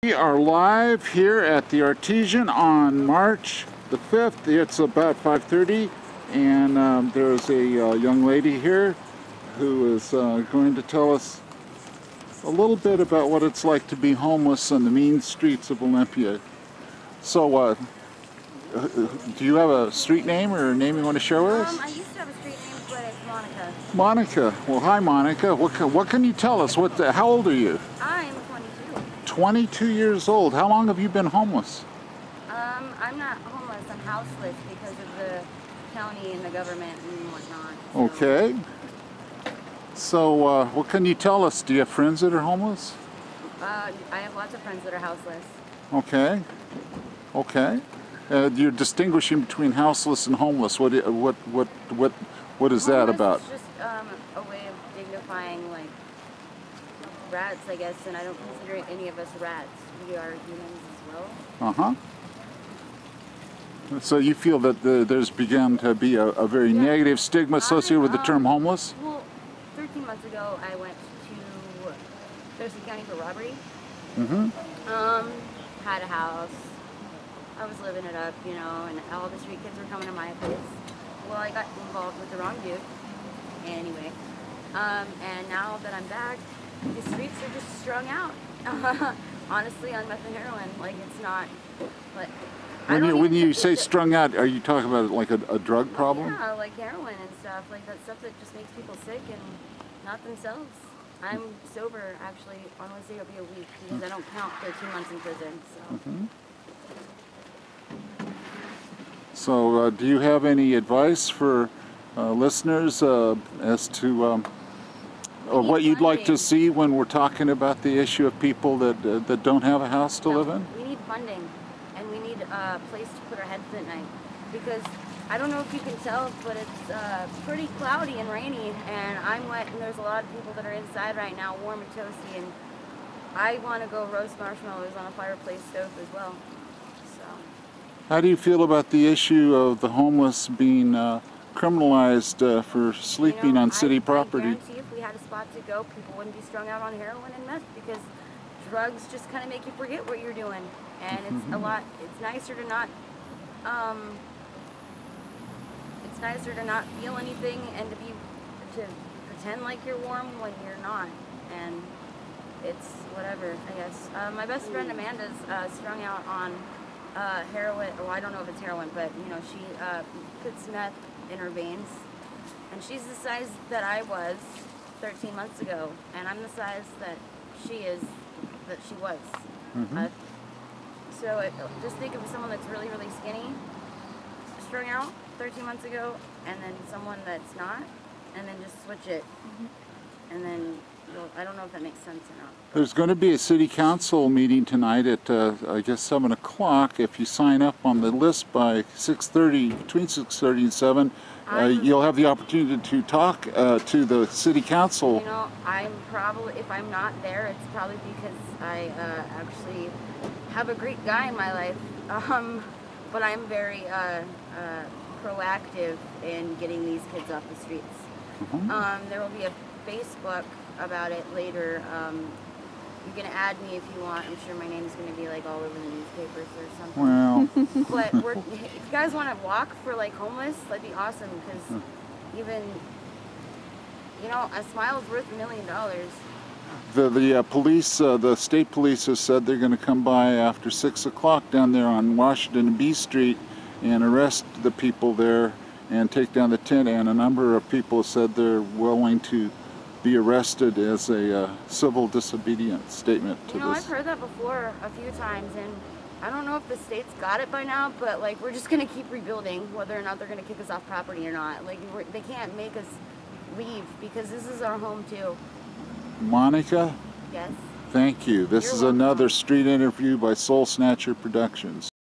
We are live here at the Artesian on March the 5th. It's about 5:30 and there's a young lady here who is going to tell us a little bit about what it's like to be homeless on the mean streets of Olympia. So do you have a street name or a name you want to share with us? I used to have a street name, but it's Monica. Monica. Well, hi Monica. What can you tell us? How old are you? I'm 22. 22 years old. How long have you been homeless? I'm not homeless. I'm houseless because of the county and the government and whatnot. So. Okay. So what can you tell us? Do you have friends that are homeless? I have lots of friends that are houseless. Okay. Okay. You're distinguishing between houseless and homeless. What is Homeless that about? It's just a way of dignifying like rats, I guess, and I don't consider any of us rats. We are humans as well. Uh-huh. So you feel that there's begun to be a very negative stigma associated with the term homeless? Well, 13 months ago I went to Thurston County for robbery. Mm-hmm. Had a house. I was living it up, you know, and all the street kids were coming to my place. Well, I got involved with the wrong dude. Anyway, and now that I'm back, the streets are just strung out. Honestly, on meth and heroin, like it's not. Like when you say strung out, are you talking about like a drug problem? Yeah, like heroin and stuff, like that stuff that just makes people sick and not themselves. I'm sober actually. On Wednesday it'll be a week because I don't count 13 months in prison. So. Mm-hmm. So, do you have any advice for listeners as to what you'd like to see when we're talking about the issue of people that don't have a house to live in? We need funding, and we need a place to put our heads at night. Because I don't know if you can tell, but it's pretty cloudy and rainy, and I'm wet, and there's a lot of people that are inside right now, warm and toasty, and I want to go roast marshmallows on a fireplace stove as well. How do you feel about the issue of the homeless being criminalized for sleeping on city property? I guarantee if we had a spot to go, people wouldn't be strung out on heroin and meth because drugs just kind of make you forget what you're doing. And it's it's nicer to not, feel anything and to pretend like you're warm when you're not. And it's whatever, I guess. My best friend Amanda's strung out on heroin. Well, I don't know if it's heroin, but you know, she puts meth in her veins, and she's the size that I was 13 months ago, and I'm the size that she was. Mm-hmm. So just think of someone that's really, really skinny, strung out 13 months ago, and then someone that's not, and then just switch it, and then I don't know if that makes sense or not. There's going to be a city council meeting tonight at I guess 7 o'clock. If you sign up on the list by 6:30, between 6:30 and 7, you'll have the opportunity to talk to the city council. You know, if I'm not there, it's probably because I actually have a great guy in my life. But I'm very proactive in getting these kids off the streets. Mm-hmm. There will be a Facebook about it later. You can add me if you want. I'm sure my name is going to be like all over the newspapers or something. Well, but if you guys want to walk for like homeless, that'd be awesome because even, you know, a smile is worth $1 million. The police, the state police have said they're going to come by after 6 o'clock down there on Washington and B Street and arrest the people there and take down the tent, and a number of people said they're willing to be arrested as a civil disobedience statement to this. You know, I've heard that before a few times, and I don't know if the state's got it by now, but like we're just going to keep rebuilding whether or not they're going to kick us off property or not. Like they can't make us leave because this is our home too. Monica? Yes? Thank you. This is another street interview by Soul Snatcher Productions.